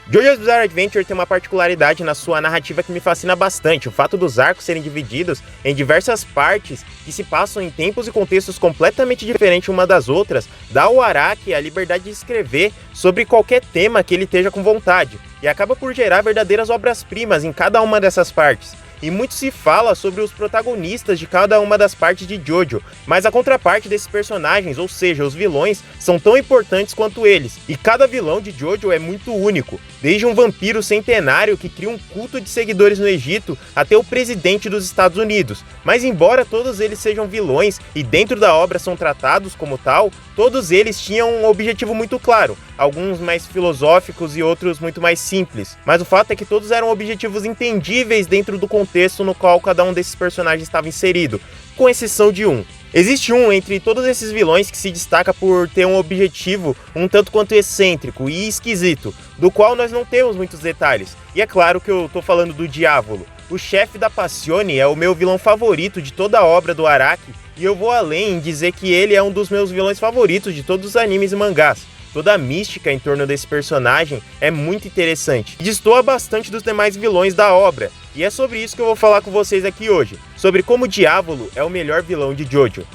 JoJo's Bizarre Adventure tem uma particularidade na sua narrativa que me fascina bastante, o fato dos arcos serem divididos em diversas partes que se passam em tempos e contextos completamente diferentes uma das outras, dá ao Araki a liberdade de escrever sobre qualquer tema que ele esteja com vontade, e acaba por gerar verdadeiras obras-primas em cada uma dessas partes. E muito se fala sobre os protagonistas de cada uma das partes de JoJo, mas a contraparte desses personagens, ou seja, os vilões, são tão importantes quanto eles, e cada vilão de JoJo é muito único, desde um vampiro centenário que cria um culto de seguidores no Egito até o presidente dos Estados Unidos. Mas embora todos eles sejam vilões e dentro da obra são tratados como tal, todos eles tinham um objetivo muito claro, alguns mais filosóficos e outros muito mais simples, mas o fato é que todos eram objetivos entendíveis dentro do contexto no qual cada um desses personagens estava inserido, com exceção de um. Existe um entre todos esses vilões que se destaca por ter um objetivo um tanto quanto excêntrico e esquisito, do qual nós não temos muitos detalhes, e é claro que eu tô falando do Diávolo. O chefe da Passione é o meu vilão favorito de toda a obra do Araki, e eu vou além em dizer que ele é um dos meus vilões favoritos de todos os animes e mangás. Toda a mística em torno desse personagem é muito interessante e destoa bastante dos demais vilões da obra, e é sobre isso que eu vou falar com vocês aqui hoje, sobre como o Diávolo é o melhor vilão de JoJo.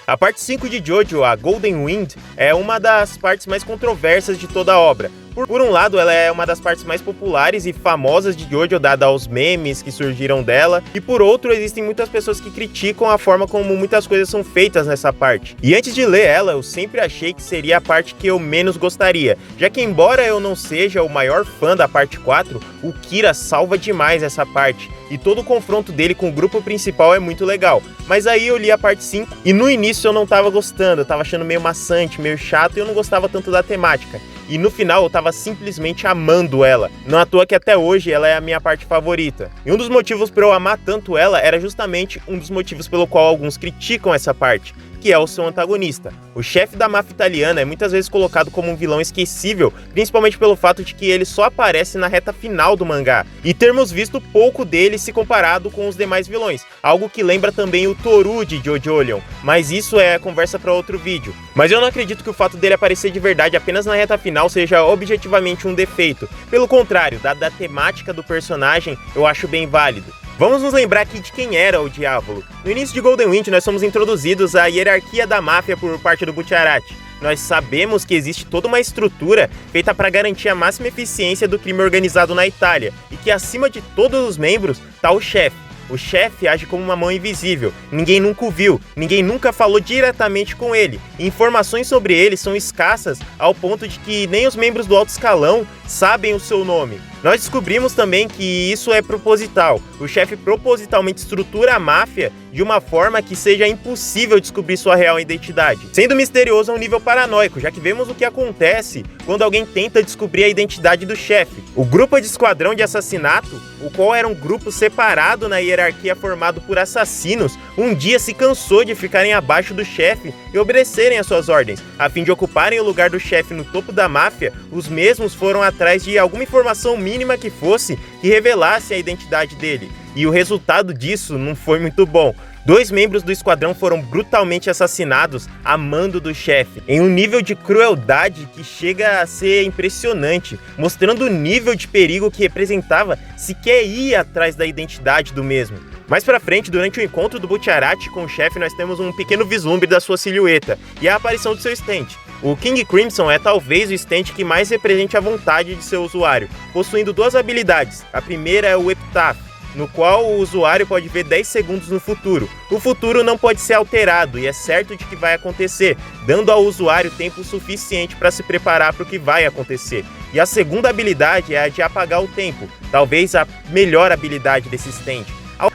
A parte 5 de JoJo, a Golden Wind, é uma das partes mais controversas de toda a obra. Por um lado, ela é uma das partes mais populares e famosas de JoJo, dada aos memes que surgiram dela, e por outro, existem muitas pessoas que criticam a forma como muitas coisas são feitas nessa parte. E antes de ler ela, eu sempre achei que seria a parte que eu menos gostaria, já que embora eu não seja o maior fã da parte 4, o Kira salva demais essa parte, e todo o confronto dele com o grupo principal é muito legal. Mas aí eu li a parte 5, e no início eu não tava gostando, eu tava achando meio maçante, meio chato, e eu não gostava tanto da temática. E no final eu tava simplesmente amando ela. Não à toa que até hoje ela é a minha parte favorita. E um dos motivos para eu amar tanto ela era justamente um dos motivos pelo qual alguns criticam essa parte, que é o seu antagonista. O chefe da máfia italiana é muitas vezes colocado como um vilão esquecível, principalmente pelo fato de que ele só aparece na reta final do mangá, e termos visto pouco dele se comparado com os demais vilões, algo que lembra também o Toru de JoJolion, mas isso é conversa para outro vídeo. Mas eu não acredito que o fato dele aparecer de verdade apenas na reta final seja objetivamente um defeito, pelo contrário, dada a temática do personagem, eu acho bem válido. Vamos nos lembrar aqui de quem era o Diávolo. No início de Golden Wind, nós somos introduzidos à hierarquia da máfia por parte do Bucciarati. Nós sabemos que existe toda uma estrutura feita para garantir a máxima eficiência do crime organizado na Itália, e que acima de todos os membros está o chefe. O chefe age como uma mão invisível, ninguém nunca o viu, ninguém nunca falou diretamente com ele, e informações sobre ele são escassas ao ponto de que nem os membros do alto escalão sabem o seu nome. Nós descobrimos também que isso é proposital. O chefe propositalmente estrutura a máfia de uma forma que seja impossível descobrir sua real identidade, sendo misterioso a um nível paranoico, já que vemos o que acontece quando alguém tenta descobrir a identidade do chefe. O grupo de esquadrão de assassinato, o qual era um grupo separado na hierarquia formado por assassinos, um dia se cansou de ficarem abaixo do chefe e obedecerem às suas ordens. A fim de ocuparem o lugar do chefe no topo da máfia, os mesmos foram atrás de alguma informação mínima que fosse que revelasse a identidade dele. E o resultado disso não foi muito bom. 2 membros do esquadrão foram brutalmente assassinados a mando do chefe, em um nível de crueldade que chega a ser impressionante, mostrando o nível de perigo que representava sequer ir atrás da identidade do mesmo. Mais pra frente, durante o encontro do Bucciarati com o chefe, nós temos um pequeno vislumbre da sua silhueta e a aparição do seu estente. O King Crimson é talvez o estente que mais represente a vontade de seu usuário, possuindo 2 habilidades. A primeira é o Epitaph, no qual o usuário pode ver 10 segundos no futuro. O futuro não pode ser alterado e é certo de que vai acontecer, dando ao usuário tempo suficiente para se preparar para o que vai acontecer. E a segunda habilidade é a de apagar o tempo, talvez a melhor habilidade desse stand.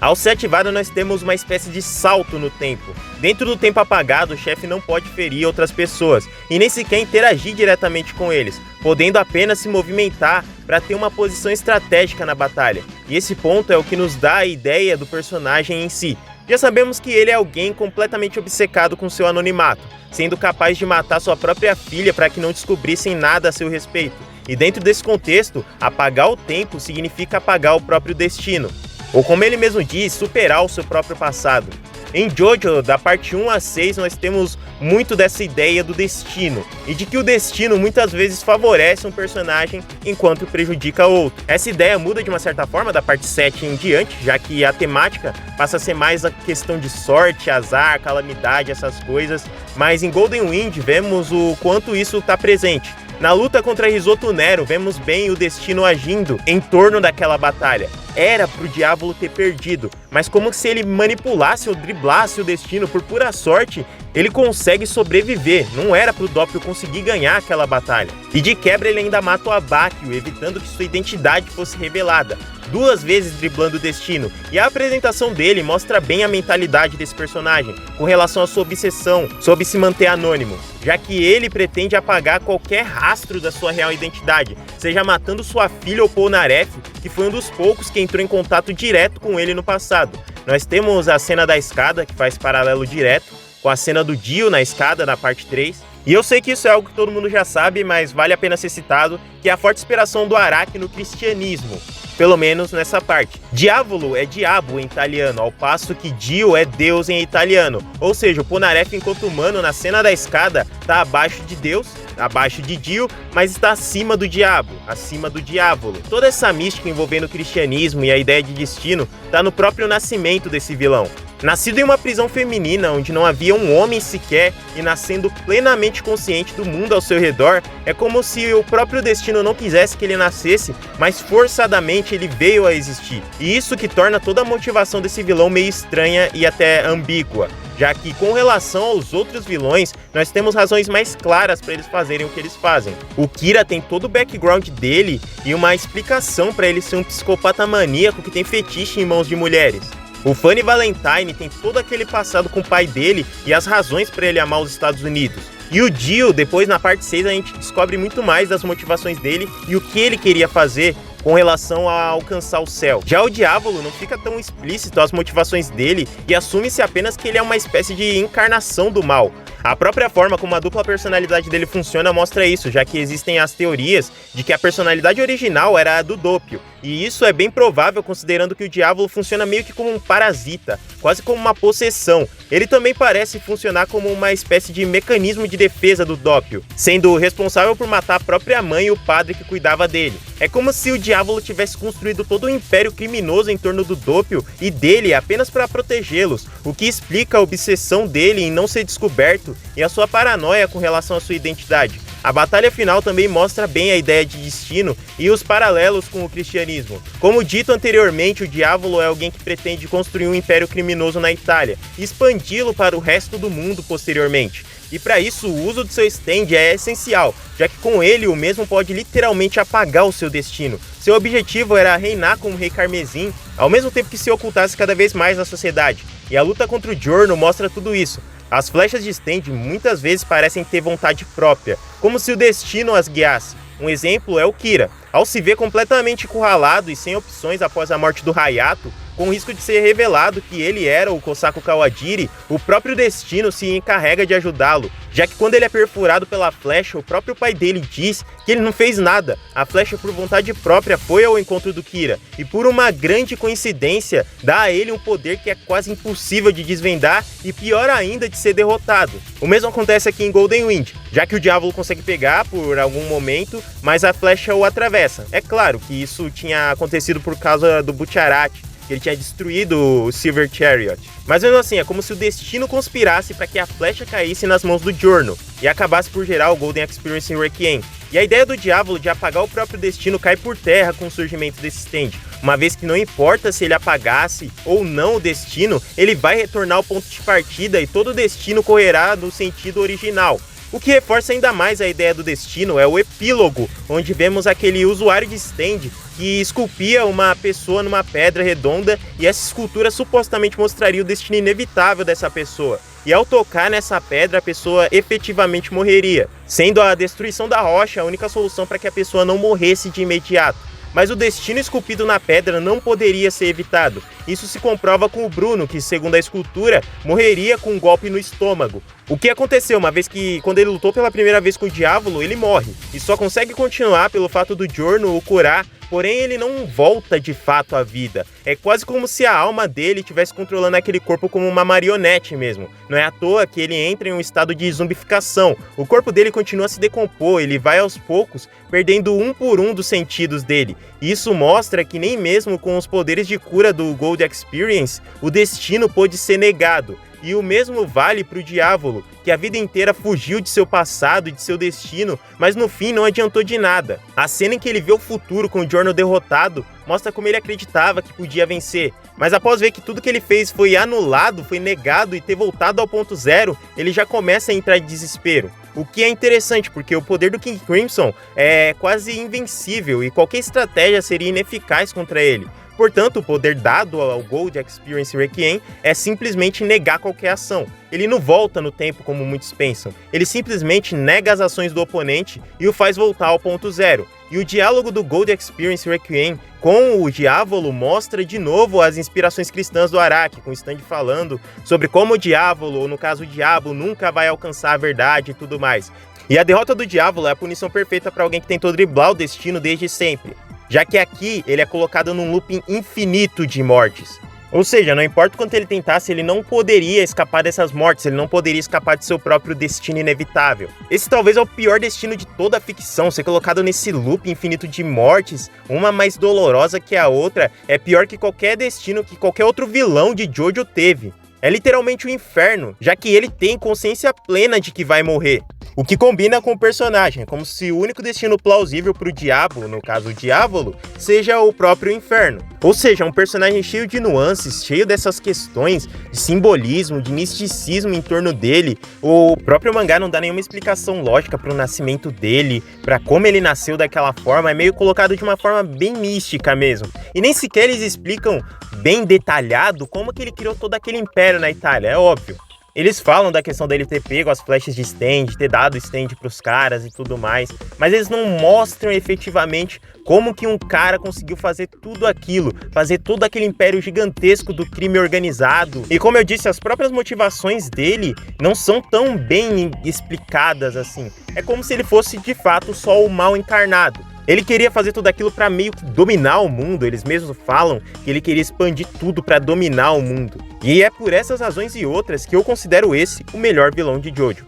Ao ser ativado, nós temos uma espécie de salto no tempo. Dentro do tempo apagado, o chefe não pode ferir outras pessoas e nem sequer interagir diretamente com eles, podendo apenas se movimentar para ter uma posição estratégica na batalha. E esse ponto é o que nos dá a ideia do personagem em si. Já sabemos que ele é alguém completamente obcecado com seu anonimato, sendo capaz de matar sua própria filha para que não descobrissem nada a seu respeito. E dentro desse contexto, apagar o tempo significa apagar o próprio destino. Ou como ele mesmo diz, superar o seu próprio passado. Em Jojo, da parte 1 a 6, nós temos muito dessa ideia do destino, e de que o destino muitas vezes favorece um personagem enquanto prejudica outro. Essa ideia muda de uma certa forma da parte 7 em diante, já que a temática passa a ser mais a questão de sorte, azar, calamidade, essas coisas, mas em Golden Wind vemos o quanto isso está presente. Na luta contra Risotto Nero, vemos bem o destino agindo em torno daquela batalha. Era pro Diavolo ter perdido, mas como se ele manipulasse ou driblasse o destino por pura sorte, ele consegue sobreviver. Não era pro Doppio conseguir ganhar aquela batalha. E de quebra ele ainda mata o Abakio, evitando que sua identidade fosse revelada, 2 vezes driblando o destino. E a apresentação dele mostra bem a mentalidade desse personagem, com relação à sua obsessão sobre se manter anônimo, já que ele pretende apagar qualquer rastro da sua real identidade, seja matando sua filha ou Polnareff, que foi um dos poucos que entrou em contato direto com ele no passado. Nós temos a cena da escada, que faz paralelo direto com a cena do Dio na escada, na parte 3. E eu sei que isso é algo que todo mundo já sabe, mas vale a pena ser citado, que é a forte inspiração do Araki no cristianismo, pelo menos nessa parte. Diavolo é diabo em italiano, ao passo que Dio é Deus em italiano. Ou seja, o Polnareff, enquanto humano, na cena da escada, está abaixo de Deus, abaixo de Dio, mas está acima do diabo, acima do diávolo. Toda essa mística envolvendo o cristianismo e a ideia de destino está no próprio nascimento desse vilão. Nascido em uma prisão feminina onde não havia um homem sequer e nascendo plenamente consciente do mundo ao seu redor, é como se o próprio destino não quisesse que ele nascesse, mas forçadamente ele veio a existir. E isso que torna toda a motivação desse vilão meio estranha e até ambígua, já que com relação aos outros vilões, nós temos razões mais claras para eles fazerem o que eles fazem. O Kira tem todo o background dele e uma explicação para ele ser um psicopata maníaco que tem fetiche em mãos de mulheres. O Funny Valentine tem todo aquele passado com o pai dele e as razões para ele amar os Estados Unidos. E o Dio, depois na parte 6, a gente descobre muito mais das motivações dele e o que ele queria fazer com relação a alcançar o céu. Já o Diavolo não fica tão explícito as motivações dele e assume-se apenas que ele é uma espécie de encarnação do mal. A própria forma como a dupla personalidade dele funciona mostra isso, já que existem as teorias de que a personalidade original era a do Doppio, e isso é bem provável considerando que o Diavolo funciona meio que como um parasita, quase como uma possessão. Ele também parece funcionar como uma espécie de mecanismo de defesa do Doppio, sendo responsável por matar a própria mãe e o padre que cuidava dele. É como se o Diavolo tivesse construído todo um império criminoso em torno do Doppio e dele apenas para protegê-los, o que explica a obsessão dele em não ser descoberto e a sua paranoia com relação à sua identidade. A batalha final também mostra bem a ideia de destino e os paralelos com o cristianismo. Como dito anteriormente, o Diavolo é alguém que pretende construir um império criminoso na Itália e expandi-lo para o resto do mundo posteriormente. E para isso o uso do seu stand é essencial, já que com ele o mesmo pode literalmente apagar o seu destino. Seu objetivo era reinar como Rei Carmesim, ao mesmo tempo que se ocultasse cada vez mais na sociedade. E a luta contra o Giorno mostra tudo isso. As flechas de stand muitas vezes parecem ter vontade própria, como se o destino as guiasse. Um exemplo é o Kira. Ao se ver completamente encurralado e sem opções após a morte do Hayato, com o risco de ser revelado que ele era o Kosaku Kawajiri, o próprio destino se encarrega de ajudá-lo, já que quando ele é perfurado pela flecha, o próprio pai dele diz que ele não fez nada. A flecha, por vontade própria, foi ao encontro do Kira, e por uma grande coincidência, dá a ele um poder que é quase impossível de desvendar e pior ainda de ser derrotado. O mesmo acontece aqui em Golden Wind, já que o Diavolo consegue pegar por algum momento, mas a flecha o atravessa. É claro que isso tinha acontecido por causa do Butcherati, que ele tinha destruído o Silver Chariot. Mas mesmo assim, é como se o destino conspirasse para que a flecha caísse nas mãos do Giorno e acabasse por gerar o Golden Experience em Requiem. E a ideia do Diavolo de apagar o próprio destino cai por terra com o surgimento desse stand, uma vez que não importa se ele apagasse ou não o destino, ele vai retornar ao ponto de partida e todo o destino correrá no sentido original. O que reforça ainda mais a ideia do destino é o epílogo, onde vemos aquele usuário de stand que esculpia uma pessoa numa pedra redonda e essa escultura supostamente mostraria o destino inevitável dessa pessoa. E ao tocar nessa pedra, a pessoa efetivamente morreria, sendo a destruição da rocha a única solução para que a pessoa não morresse de imediato. Mas o destino esculpido na pedra não poderia ser evitado. Isso se comprova com o Bruno, que, segundo a escultura, morreria com um golpe no estômago. O que aconteceu, uma vez que, quando ele lutou pela primeira vez com o Diavolo, ele morre, e só consegue continuar pelo fato do Giorno o curar porém ele não volta de fato à vida. É quase como se a alma dele estivesse controlando aquele corpo como uma marionete mesmo. Não é à toa que ele entra em um estado de zumbificação. O corpo dele continua a se decompor, ele vai aos poucos perdendo um por um dos sentidos dele. E isso mostra que nem mesmo com os poderes de cura do Gold Experience, o destino pôde ser negado. E o mesmo vale para o Diávolo, que a vida inteira fugiu de seu passado e de seu destino, mas no fim não adiantou de nada. A cena em que ele vê o futuro com o Giorno derrotado mostra como ele acreditava que podia vencer, mas após ver que tudo que ele fez foi anulado, foi negado e ter voltado ao ponto zero, ele já começa a entrar em desespero. O que é interessante, porque o poder do King Crimson é quase invencível e qualquer estratégia seria ineficaz contra ele. Portanto, o poder dado ao Gold Experience Requiem é simplesmente negar qualquer ação. Ele não volta no tempo como muitos pensam, ele simplesmente nega as ações do oponente e o faz voltar ao ponto zero. E o diálogo do Gold Experience Requiem com o Diávolo mostra de novo as inspirações cristãs do Araki, com o Stand falando sobre como o Diávolo, ou no caso o Diabo, nunca vai alcançar a verdade e tudo mais. E a derrota do Diávolo é a punição perfeita para alguém que tentou driblar o destino desde sempre, já que aqui ele é colocado num looping infinito de mortes. Ou seja, não importa o quanto ele tentasse, ele não poderia escapar dessas mortes, ele não poderia escapar de seu próprio destino inevitável. Esse talvez é o pior destino de toda a ficção, ser colocado nesse loop infinito de mortes, uma mais dolorosa que a outra, é pior que qualquer destino que qualquer outro vilão de Jojo teve. É literalmente o inferno, já que ele tem consciência plena de que vai morrer. O que combina com o personagem, é como se o único destino plausível para o diabo, no caso o Diávolo, seja o próprio inferno. Ou seja, um personagem cheio de nuances, cheio dessas questões de simbolismo, de misticismo em torno dele. O próprio mangá não dá nenhuma explicação lógica para o nascimento dele, para como ele nasceu daquela forma, é meio colocado de uma forma bem mística mesmo. E nem sequer eles explicam bem detalhado como que ele criou todo aquele império na Itália, é óbvio. Eles falam da questão dele ter pego as flechas de stand, ter dado stand pros caras e tudo mais, mas eles não mostram efetivamente como que um cara conseguiu fazer tudo aquilo, fazer todo aquele império gigantesco do crime organizado. E como eu disse, as próprias motivações dele não são tão bem explicadas assim. É como se ele fosse de fato só o mal encarnado. Ele queria fazer tudo aquilo para meio que dominar o mundo, eles mesmos falam que ele queria expandir tudo para dominar o mundo. E é por essas razões e outras que eu considero esse o melhor vilão de Jojo.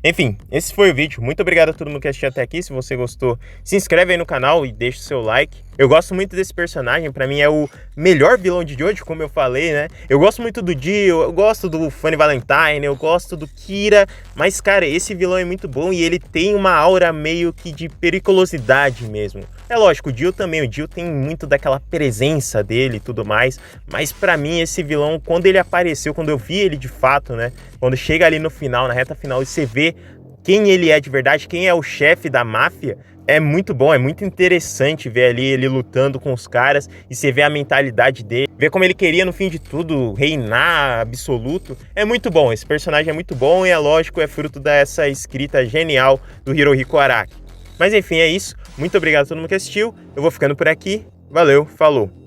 Enfim, esse foi o vídeo. Muito obrigado a todo mundo que assistiu até aqui. Se você gostou, se inscreve aí no canal e deixa o seu like. Eu gosto muito desse personagem, pra mim é o melhor vilão de Jojo, como eu falei, né? Eu gosto muito do Dio, eu gosto do Funny Valentine, eu gosto do Kira, mas, cara, esse vilão é muito bom e ele tem uma aura meio que de periculosidade mesmo. É lógico, o Dio também, o Dio tem muito daquela presença dele e tudo mais, mas pra mim esse vilão, quando ele apareceu, quando eu vi ele de fato, né? Quando chega ali no final, na reta final, e você vê quem ele é de verdade, quem é o chefe da máfia, é muito bom, é muito interessante ver ali ele lutando com os caras e você vê a mentalidade dele, ver como ele queria no fim de tudo reinar absoluto. É muito bom, esse personagem é muito bom e é lógico, é fruto dessa escrita genial do Hirohiko Araki. Mas enfim, é isso. Muito obrigado a todo mundo que assistiu, eu vou ficando por aqui. Valeu, falou!